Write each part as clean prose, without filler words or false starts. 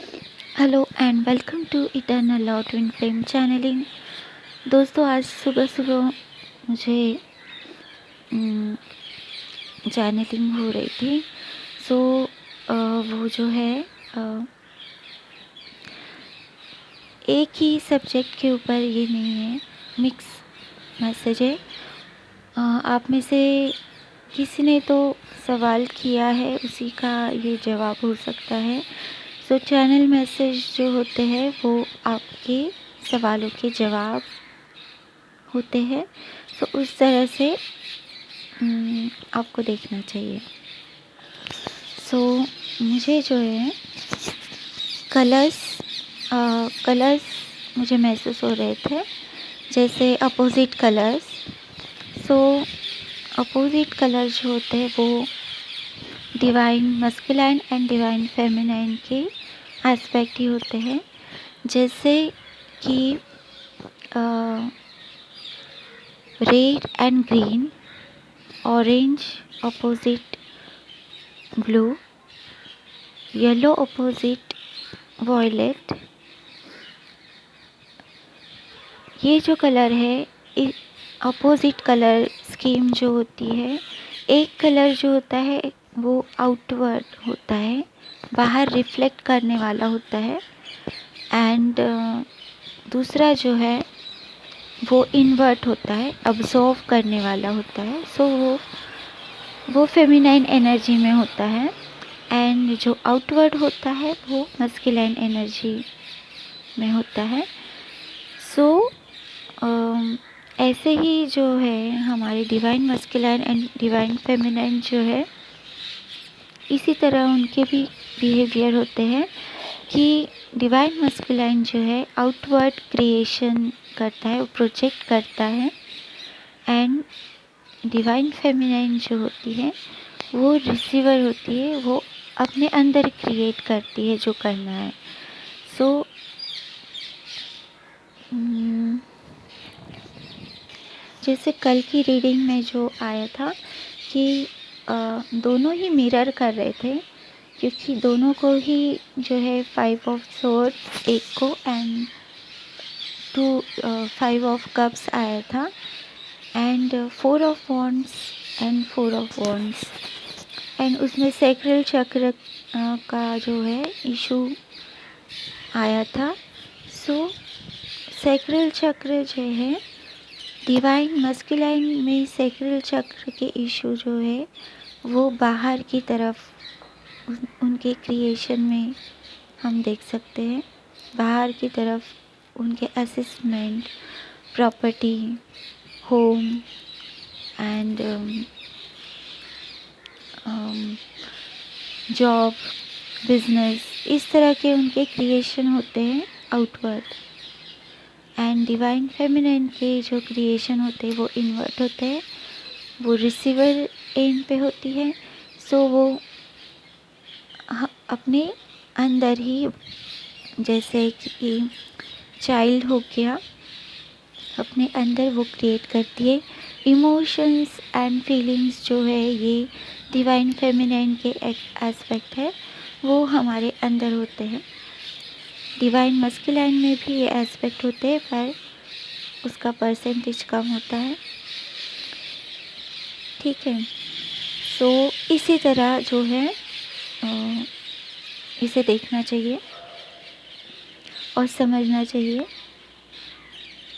Hello and welcome to eternal law twin flame channelling. दोस्तों, आज सुबह सुबह मुझे चैनलिंग हो रही थी। सो वो जो है एक ही सब्जेक्ट के ऊपर ये नहीं है, मिक्स मैसेज है। आप में से किसी ने तो सवाल किया है, उसी का ये जवाब हो सकता है। सो चैनल मैसेज जो होते हैं वो आपके सवालों के जवाब होते हैं। सो उस तरह से आपको देखना चाहिए। सो मुझे जो है कलर्स मुझे महसूस हो रहे थे, जैसे opposite colours. So opposite colour जो होते हैं वो divine masculine and divine feminine के एस्पेक्ट ही होते हैं, जैसे कि red and green, orange opposite blue, yellow opposite violet. ये जो कलर है, अपोजिट कलर स्कीम जो होती है, एक कलर जो होता है वो आउटवर्ड होता है, बाहर रिफ्लेक्ट करने वाला होता है, एंड दूसरा जो है वो इन्वर्ट होता है, अब्जॉर्व करने वाला होता है। सो वो फेमिनाइन एनर्जी में होता है, एंड जो आउटवर्ड होता है वो मस्कुलाइन एनर्जी में होता है। सो ऐसे ही जो है हमारे divine masculine and divine feminine जो है, इसी तरह उनके भी बिहेवियर होते हैं कि डिवाइन मस्कुलाइन जो है आउटवर्ड क्रिएशन करता है, वो प्रोजेक्ट करता है, एंड डिवाइन फेमिनाइन जो होती है वो रिसीवर होती है, वो अपने अंदर क्रिएट करती है जो करना है। सो जैसे कल की रीडिंग में जो आया था कि दोनों ही मिरर कर रहे थे, क्योंकि दोनों को ही जो है 5 ऑफ सोर्ड एक को एंड 5 ऑफ कप्स आया था, and 4 of wands and 4 of wands, and उसमें सैक्रल चक्र का जो है इशू आया था। सो सैक्रल चक्र जो है डिवाइन मस्कुलाइन में, सैक्रल चक्र के इशू जो है वो बाहर की तरफ उनके क्रिएशन में हम देख सकते हैं, बाहर की तरफ उनके assessment, property, home and job, business, इस तरह के उनके क्रिएशन होते हैं आउटवर्ड। एंड डिवाइन फेमिनाइन के जो क्रिएशन होते हैं वो इनवर्ट होते हैं, वो रिसीवर एंड पे होती है। सो वो अपने अंदर ही, जैसे कि चाइल्ड हो गया, अपने अंदर वो क्रिएट करती है। इमोशंस एंड फीलिंग्स जो है ये डिवाइन फेमिनाइन के एस्पेक्ट है, वो हमारे अंदर होते हैं। डिवाइन मस्कुलाइन में भी ये एस्पेक्ट होते हैं, पर उसका परसेंटेज कम होता है। ठीक है। सो इसी तरह जो है इसे देखना चाहिए और समझना चाहिए।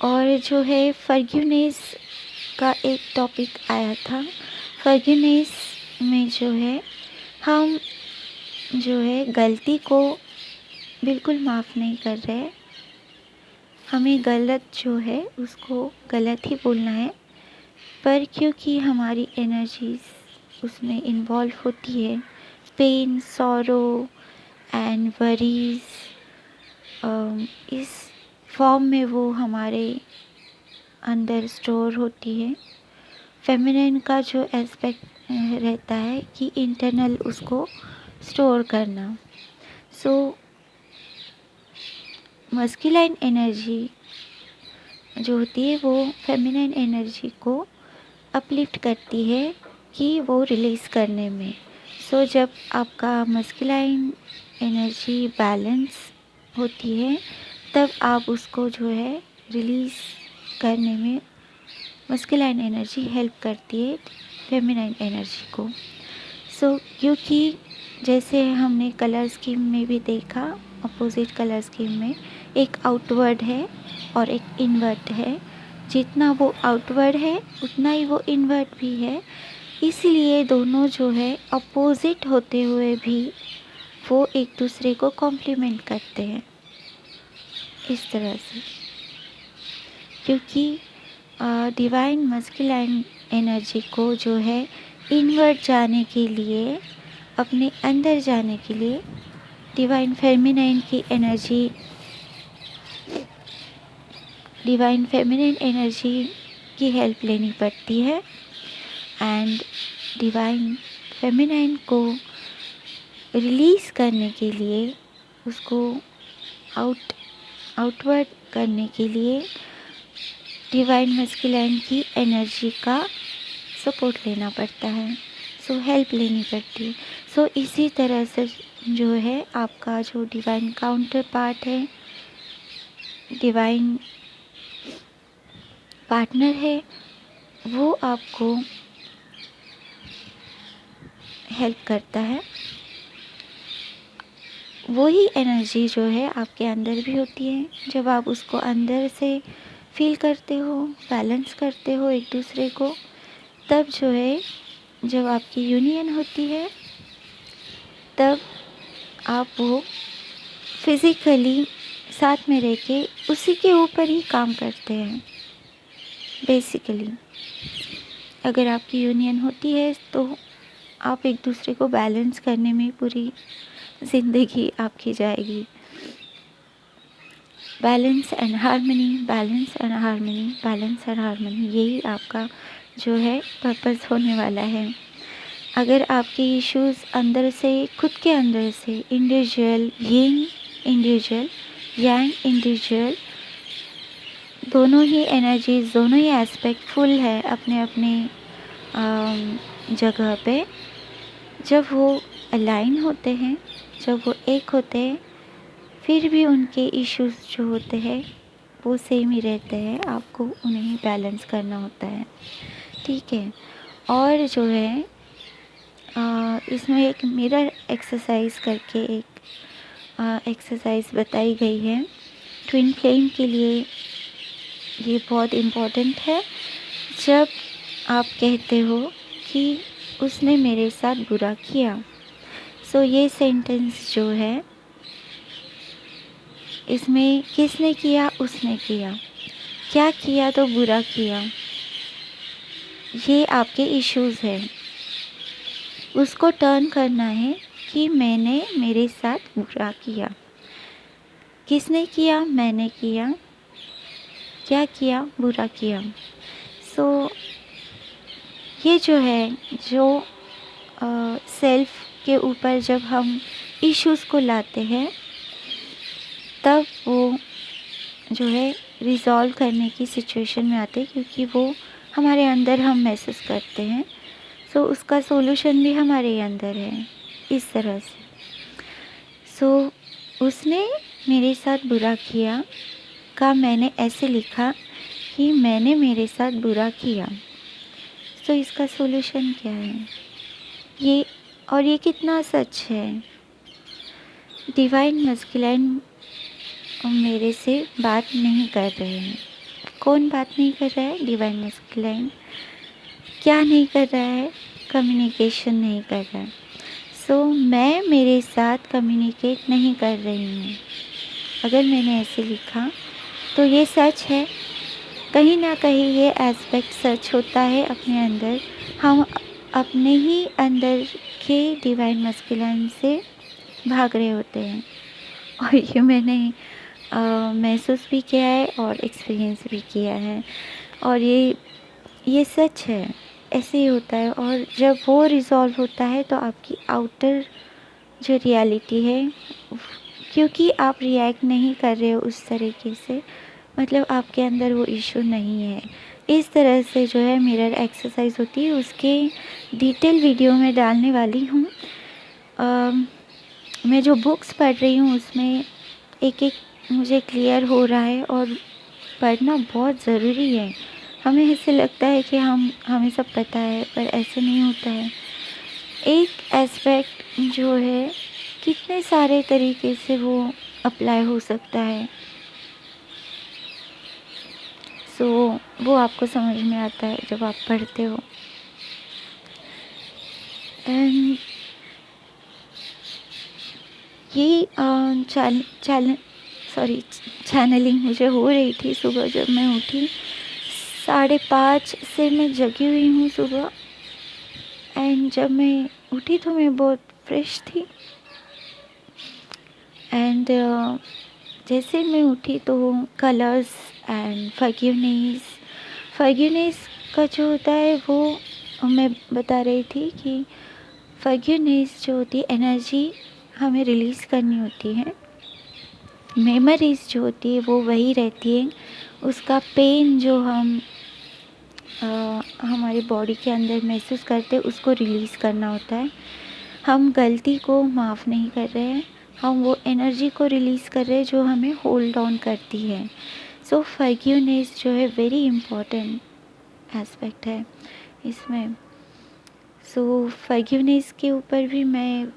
और जो है फॉरगिवनेस का एक टॉपिक आया था। फॉरगिवनेस में जो है हम जो है गलती को बिल्कुल माफ़ नहीं कर रहे, हमें गलत जो है उसको गलत ही बोलना है, पर क्योंकि हमारी एनर्जीज उसमें इन्वॉल्व होती है, पेन, सॉरो एंड वरीज, इस फॉर्म में वो हमारे अंदर स्टोर होती है। फेमिनिन का जो एस्पेक्ट रहता है कि इंटरनल उसको स्टोर करना। सो मस्कुलाइन एनर्जी जो होती है वो फेमिनिन एनर्जी को अपलिफ्ट करती है कि वो रिलीज़ करने में। सो जब आपका मस्कुलाइन एनर्जी बैलेंस होती है, तब आप उसको जो है रिलीज़ करने में मस्कुलाइन एनर्जी हेल्प करती है फेमिनाइन एनर्जी को। क्योंकि जैसे हमने कलर स्कीम में भी देखा, अपोजिट कलर स्कीम में एक आउटवर्ड है और एक इनवर्ट है। जितना वो आउटवर्ड है उतना ही वो इनवर्ट भी है, इसलिए दोनों जो है अपोजिट होते हुए भी वो एक दूसरे को कॉम्प्लीमेंट करते हैं इस तरह से। क्योंकि डिवाइन मस्कुलाइन एनर्जी को जो है इनवर्ट जाने के लिए, अपने अंदर जाने के लिए डिवाइन फेमिनाइन एनर्जी की हेल्प लेनी पड़ती है। एंड डिवाइन फेमिनाइन को रिलीज़ करने के लिए, उसको आउटवर्ड करने के लिए डिवाइन मस्कुलाइन की एनर्जी का सपोर्ट लेना पड़ता है, हेल्प लेनी पड़ती है। इसी तरह से जो है आपका जो डिवाइन काउंटर पार्ट है, डिवाइन पार्टनर है, वो आपको हेल्प करता है। वही एनर्जी जो है आपके अंदर भी होती है। जब आप उसको अंदर से फील करते हो, बैलेंस करते हो एक दूसरे को, तब जो है जब आपकी यूनियन होती है, तब आप वो फिज़िकली साथ में रह के उसी के ऊपर ही काम करते हैं। बेसिकली अगर आपकी यूनियन होती है तो आप एक दूसरे को बैलेंस करने में पूरी ज़िंदगी आपकी जाएगी। Balance and harmony, balance and harmony, balance and harmony, यही आपका जो है पर्पस होने वाला है। अगर आपके इश्यूज़ अंदर से, खुद के अंदर से इंडिविजुअल यिंग, इंडिविजुअल यांग, इंडिविजुअल दोनों ही एनर्जीज, दोनों ही एस्पेक्ट फुल है अपने अपने जगह पे, जब वो अलाइन होते हैं, जब वो एक होते हैं, फिर भी उनके इश्यूज़ जो होते हैं वो सेम ही रहते हैं। आपको उन्हें बैलेंस करना होता है, ठीक है। और जो है इसमें एक मिरर एक्सरसाइज करके एक एक्सरसाइज बताई गई है ट्विन फ्लेम के लिए। ये बहुत इम्पोर्टेंट है। जब आप कहते हो कि उसने मेरे साथ बुरा किया, ये सेंटेंस जो है, इसमें किसने किया, उसने किया, क्या किया तो बुरा किया, ये आपके इश्यूज़ है। उसको टर्न करना है कि मैंने, मेरे साथ बुरा किया, किसने किया, मैंने किया, क्या किया, बुरा किया। ये जो है, जो सेल्फ के ऊपर जब हम इश्यूज़ को लाते हैं, तब वो जो है रिज़ॉल्व करने की सिचुएशन में आते हैं, क्योंकि वो हमारे अंदर हम महसूस करते हैं। उसका सॉल्यूशन भी हमारे अंदर है इस तरह से। उसने मेरे साथ बुरा किया का मैंने ऐसे लिखा कि मैंने मेरे साथ बुरा किया। इसका सॉल्यूशन क्या है ये कितना सच है। डिवाइन मस्कुलाइन मेरे से बात नहीं कर रहे हैं। कौन बात नहीं कर रहा है? Divine masculine. क्या नहीं कर रहा है? कम्युनिकेशन नहीं कर रहा है। मैं मेरे साथ कम्युनिकेट नहीं कर रही हूँ। अगर मैंने ऐसे लिखा तो ये सच है, कहीं ना कहीं ये एस्पेक्ट सच होता है अपने अंदर। हम अपने ही अंदर के डिवाइन मस्कुलाइन से भाग रहे होते हैं, और ये मैंने महसूस भी किया है और एक्सपीरियंस भी किया है, और ये सच है, ऐसे ही होता है। और जब वो रिज़ॉल्व होता है तो आपकी आउटर जो रियलिटी है, क्योंकि आप रिएक्ट नहीं कर रहे हो उस तरीके से, मतलब आपके अंदर वो इशू नहीं है। इस तरह से जो है मिरर एक्सरसाइज होती है, उसके डिटेल वीडियो में डालने वाली हूँ। मैं जो बुक्स पढ़ रही हूँ उसमें एक एक मुझे क्लियर हो रहा है, और पढ़ना बहुत ज़रूरी है। हमें ऐसे लगता है कि हमें सब पता है, पर ऐसे नहीं होता है। एक एस्पेक्ट जो है कितने सारे तरीके से वो अप्लाई हो सकता है। सो वो आपको समझ में आता है जब आप पढ़ते हो। एंड ये चैनलिंग मुझे हो रही थी सुबह जब मैं उठी। 5:30 से मैं जगी हुई हूँ सुबह। एंड जब मैं उठी तो मैं बहुत फ्रेश थी। एंड जैसे मैं उठी तो कलर्स एंड फॉरगिवनेस का जो होता है वो मैं बता रही थी कि फॉरगिवनेस जो होती है, एनर्जी हमें रिलीज़ करनी होती है। मेमोरीज़ जो होती है वो वही रहती है। उसका पेन जो हम हमारी बॉडी के अंदर महसूस करते हैं उसको रिलीज़ करना होता है। हम गलती को माफ़ नहीं कर रहे हैं, हम वो एनर्जी को रिलीज़ कर रहे हैं जो हमें होल्ड ऑन करती है। सो फॉरगिवनेस जो है वेरी इम्पॉर्टेंट एस्पेक्ट है इसमें। सो फॉरगिवनेस के ऊपर भी मैं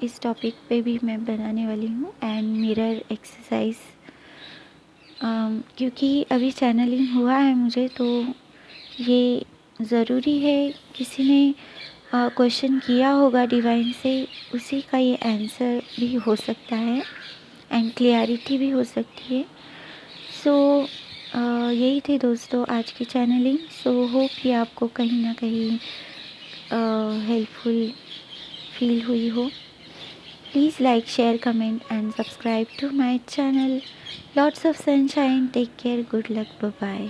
इस टॉपिक पे भी मैं बनाने वाली हूँ, एंड मिरर एक्सरसाइज। क्योंकि अभी चैनलिंग हुआ है मुझे, तो ये ज़रूरी है। किसी ने क्वेश्चन किया होगा डिवाइन से, उसी का ये आंसर भी हो सकता है एंड क्लियरिटी भी हो सकती है। सो यही थी दोस्तों आज की चैनलिंग। सो होप कि आपको कहीं ना कहीं हेल्पफुल फील हुई हो। Please like, share, comment and subscribe to my channel. Lots of sunshine. Take care. Good luck. Bye bye.